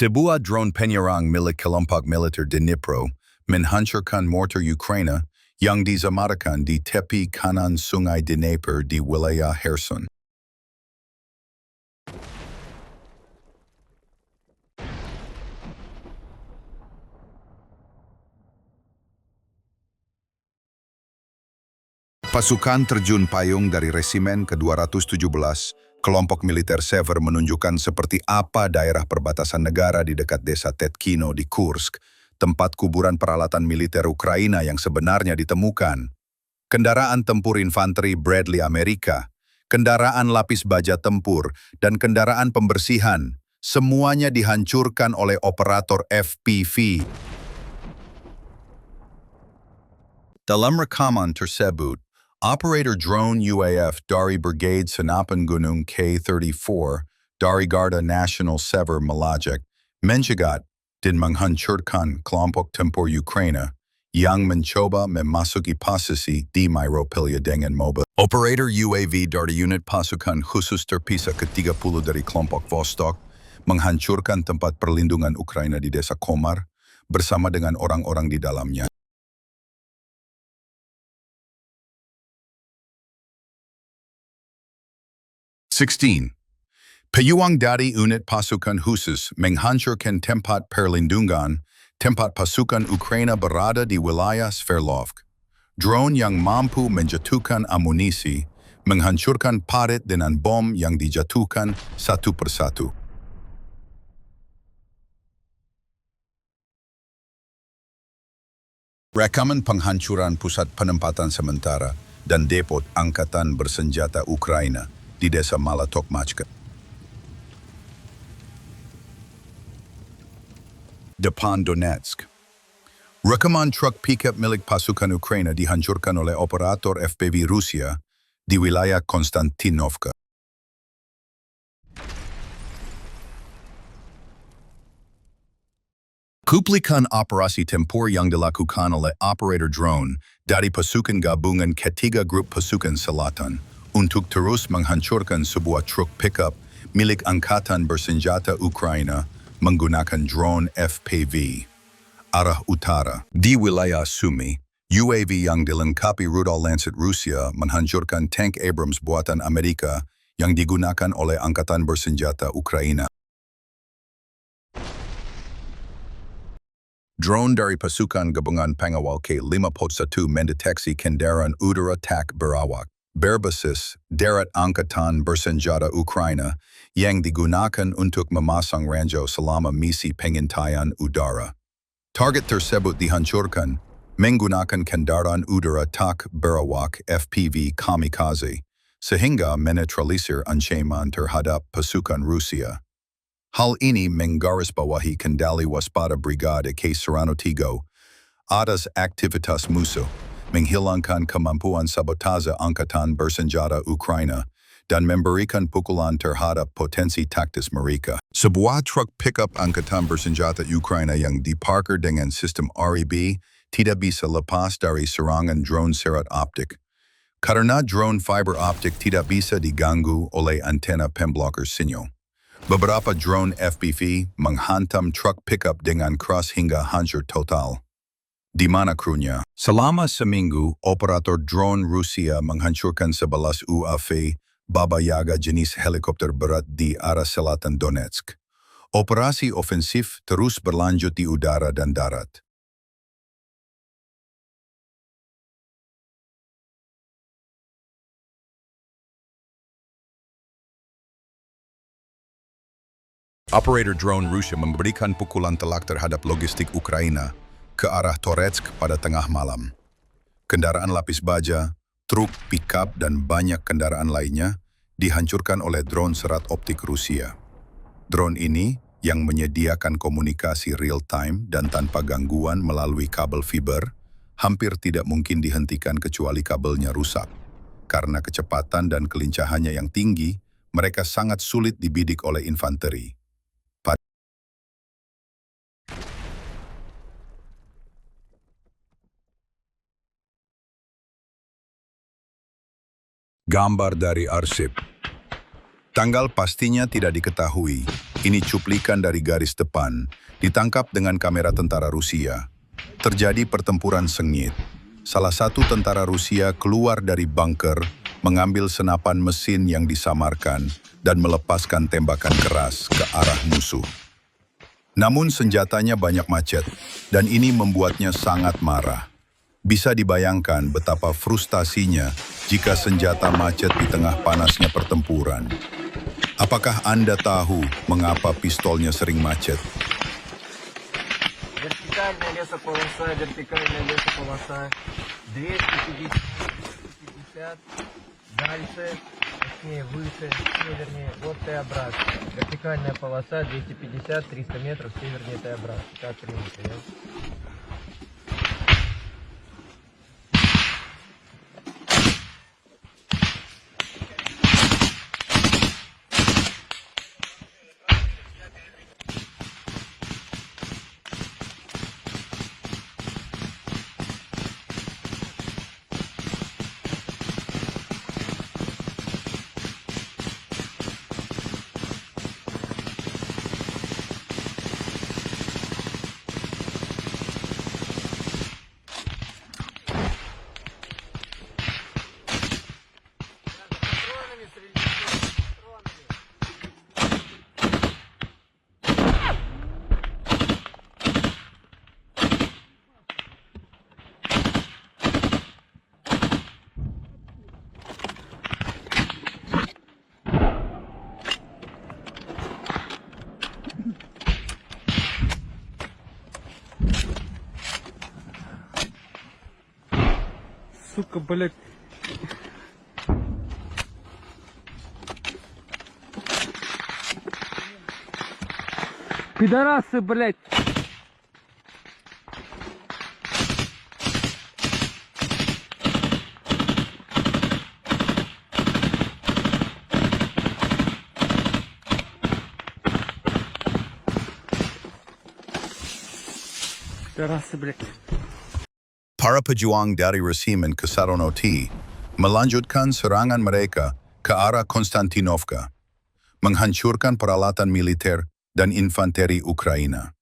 Sebuah drone penyerang milik kelompok militer Dnipro menghancurkan mortar Ukraina yang dizamatkan di tepi kanan sungai Dnieper di wilayah Kherson. Pasukan terjun payung dari Resimen ke-217, kelompok militer Sever menunjukkan seperti apa daerah perbatasan negara di dekat desa Tetkino di Kursk, tempat kuburan peralatan militer Ukraina yang sebenarnya ditemukan. Kendaraan tempur infanteri Bradley Amerika, kendaraan lapis baja tempur, dan kendaraan pembersihan, semuanya dihancurkan oleh operator FPV. Dalam rekaman tersebut, operator drone UAF dari Brigade Senapan Gunung K-34 dari Garda Nasional Sever Melajek mencegat dan menghancurkan kelompok tempur Ukraina yang mencoba memasuki posisi di Myropilya dengan mobil. Operator UAV dari unit pasukan khusus terpisah ke-30 dari kelompok Vostok menghancurkan tempat perlindungan Ukraina di desa Komar bersama dengan orang-orang di dalamnya. 16. Pejuang dari unit pasukan khusus menghancurkan tempat perlindungan, tempat pasukan Ukraina berada di wilayah Sverdlovsk. Drone yang mampu menjatuhkan amunisi, menghancurkan parit dengan bom yang dijatuhkan satu persatu. Rekaman penghancuran pusat penempatan sementara dan depot angkatan bersenjata Ukraina di desa Malatokmachka. Depan Donetsk. Rekaman truk pickup milik pasukan Ukraina dihancurkan oleh operator FPV Rusia di wilayah Konstantinovka. Kuplikan operasi tempur yang dilakukan oleh operator drone dari pasukan gabungan ketiga grup pasukan selatan untuk terus menghancurkan sebuah truk pickup milik Angkatan Bersenjata Ukraina menggunakan drone FPV. Arah utara. Di wilayah Sumy, UAV yang dilengkapi rudal Lancet Rusia menghancurkan tank Abrams buatan Amerika yang digunakan oleh Angkatan Bersenjata Ukraina. Drone dari pasukan gabungan pengawal K-51 mendeteksi kendaraan udara TAK berawak berbasis darat Angkatan Bersenjata Ukraina yang digunakan untuk memasang ranjau selama misi pengintaian udara. Target tersebut dihancurkan menggunakan kendaraan udara TAK berawak FPV kamikaze sehingga menetralisir ancaman terhadap pasukan Rusia. Hal ini menggarisbawahi kendali waspada Brigade K Serrano Tigo atas aktivitas musuh, menghilangkan kemampuan sabotase Angkatan Bersenjata Ukraina, dan memberikan pukulan terhadap potensi taktis mereka. Sebuah truk pickup Angkatan Bersenjata Ukraina yang diparkir dengan sistem REB tidak bisa lepas dari serangan drone serat optik. Karena drone fiber optik tidak bisa diganggu oleh antena pemblocker sinyal. Beberapa drone FPV menghantam truk pickup dengan keras hingga hancur total. Di mana krunya? Selama seminggu, operator drone Rusia menghancurkan 11 UAV Baba Yaga jenis helikopter berat di arah selatan Donetsk. Operasi ofensif terus berlanjut di udara dan darat. Operator drone Rusia memberikan pukulan telak terhadap logistik Ukraina ke arah Toretsk pada tengah malam. Kendaraan lapis baja, truk, pickup, dan banyak kendaraan lainnya dihancurkan oleh drone serat optik Rusia. Drone ini, yang menyediakan komunikasi real-time dan tanpa gangguan melalui kabel fiber, hampir tidak mungkin dihentikan kecuali kabelnya rusak. Karena kecepatan dan kelincahannya yang tinggi, mereka sangat sulit dibidik oleh infanteri. Gambar dari arsip. Tanggal pastinya tidak diketahui, Ini cuplikan dari garis depan, ditangkap dengan kamera tentara Rusia. Terjadi pertempuran sengit. Salah satu tentara Rusia keluar dari bunker, mengambil senapan mesin yang disamarkan, dan melepaskan tembakan keras ke arah musuh. Namun senjatanya banyak macet, dan ini membuatnya sangat marah. Bisa dibayangkan betapa frustasinya jika senjata macet di tengah panasnya pertempuran. Apakah Anda tahu mengapa pistolnya sering macet? Вертикальная лесополоса, вертикальная лесополоса, 250, дальше, точнее выше, севернее, вот Т-образно. Вертикальная полоса 250-300 метров севернее Т-образно. Так принято, да? Сука, блядь. Пидорасы, блядь. Пидорасы, блядь. Para pejuang dari Resimen Kesaronoti melanjutkan serangan mereka ke arah Konstantinovka, menghancurkan peralatan militer dan infanteri Ukraina.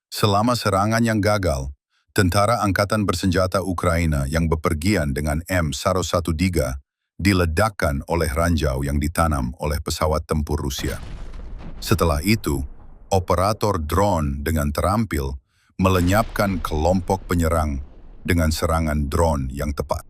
Selama serangan yang gagal, tentara angkatan bersenjata Ukraina yang bepergian dengan M113 diledakkan oleh ranjau yang ditanam oleh pesawat tempur Rusia. Setelah itu, operator drone dengan terampil melenyapkan kelompok penyerang dengan serangan drone yang tepat.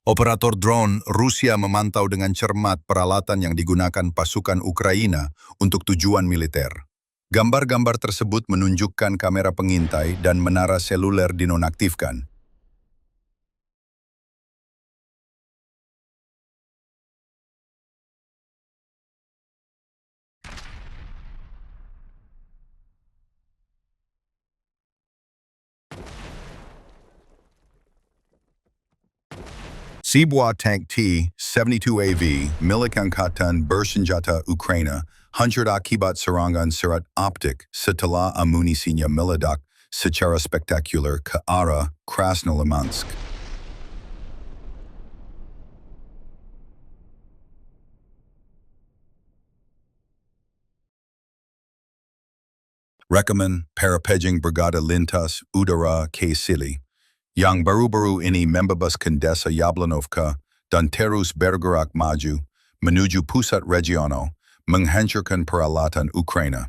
Operator drone Rusia memantau dengan cermat peralatan yang digunakan pasukan Ukraina untuk tujuan militer. Gambar-gambar tersebut menunjukkan kamera pengintai dan menara seluler dinonaktifkan. Sebuah tank T-72AV milik Angkatan Bersenjata Ukraina hancur akibat serangan serat optik setelah amunisinya meledak secara spektakuler ke arah Krasnolimansk. Rekaman Parapejing Brigada Lintas Udara K. Sili, yang baru-baru ini membebas Desa Yablanovka dan terus bergerak maju menuju pusat regional menghancurkan peralatan Ukraina.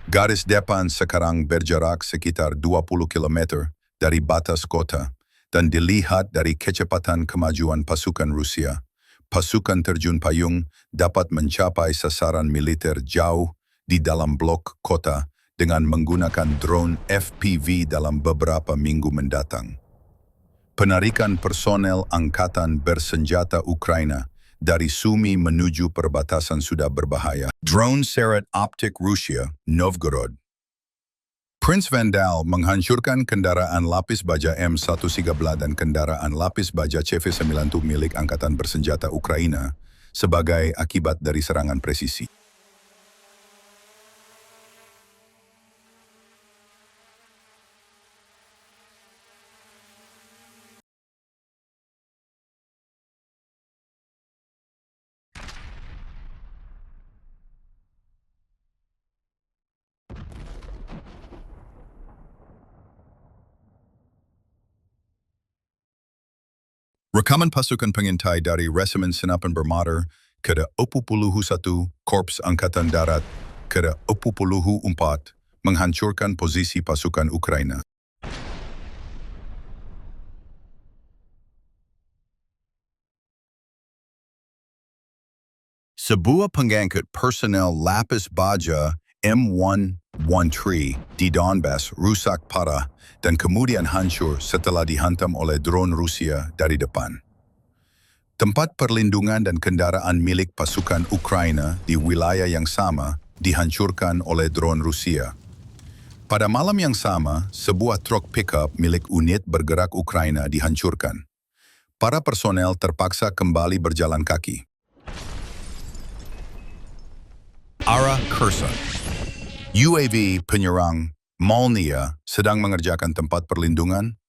Garis depan sekarang berjarak sekitar 20 km dari batas kota dan dilihat dari kecepatan kemajuan pasukan Rusia. Pasukan terjun payung dapat mencapai sasaran militer jauh di dalam blok kota dengan menggunakan drone FPV dalam beberapa minggu mendatang. Penarikan personel angkatan bersenjata Ukraina dari Sumy menuju perbatasan sudah berbahaya. Drone seret optik Rusia, Novgorod. Prince Vandal menghancurkan kendaraan lapis baja M113 dan kendaraan lapis baja CV-90 milik Angkatan Bersenjata Ukraina sebagai akibat dari serangan presisi. Rekaman pasukan pengintai dari Resimen Senapan Bermotor ke-21 Korps Angkatan Darat ke-24 menghancurkan posisi pasukan Ukraina. Sebuah pengangkut personel lapis baja M113 di Donbass rusak parah dan kemudian hancur setelah dihantam oleh drone Rusia dari depan. Tempat perlindungan dan kendaraan milik pasukan Ukraina di wilayah yang sama dihancurkan oleh drone Rusia. Pada malam yang sama, sebuah truk pickup milik unit bergerak Ukraina dihancurkan. Para personel terpaksa kembali berjalan kaki. Arah Kherson. UAV penyerang Molnia sedang mengerjakan tempat perlindungan,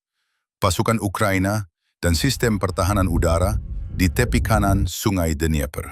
pasukan Ukraina, dan sistem pertahanan udara di tepi kanan Sungai Dnieper.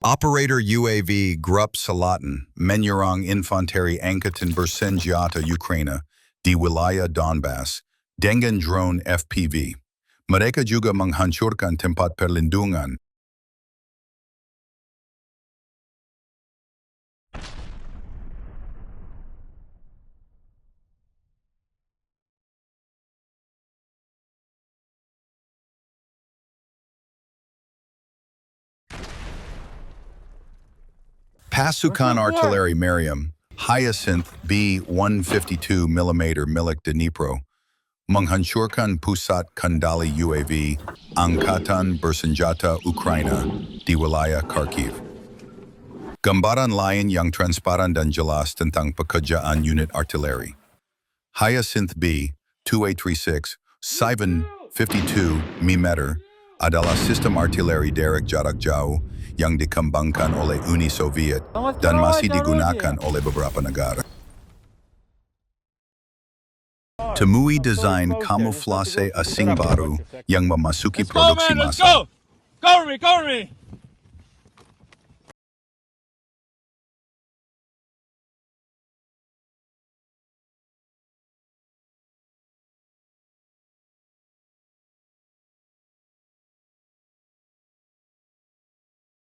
Operator UAV Grup Salatin menyerang infanteri Angkatan Bersenjata Ukraina di wilayah Donbass dengan drone FPV. Mereka juga menghancurkan tempat perlindungan. Pasukan Artillery Merriam, Hyacinth B-152mm milik Dnipro, menghancurkan pusat kendali UAV Angkatan Bersenjata Ukraina di wilayah Kharkiv. Gambaran lain yang transparan dan jelas tentang pekerjaan unit artileri. Hyacinth B-2836 752mm adalah sistem artileri derek jarak jauh yang dikembangkan oleh Uni Soviet dan masih digunakan oleh beberapa negara. Temui desain kamuflase asing baru yang memasuki produksi massal. Cover me!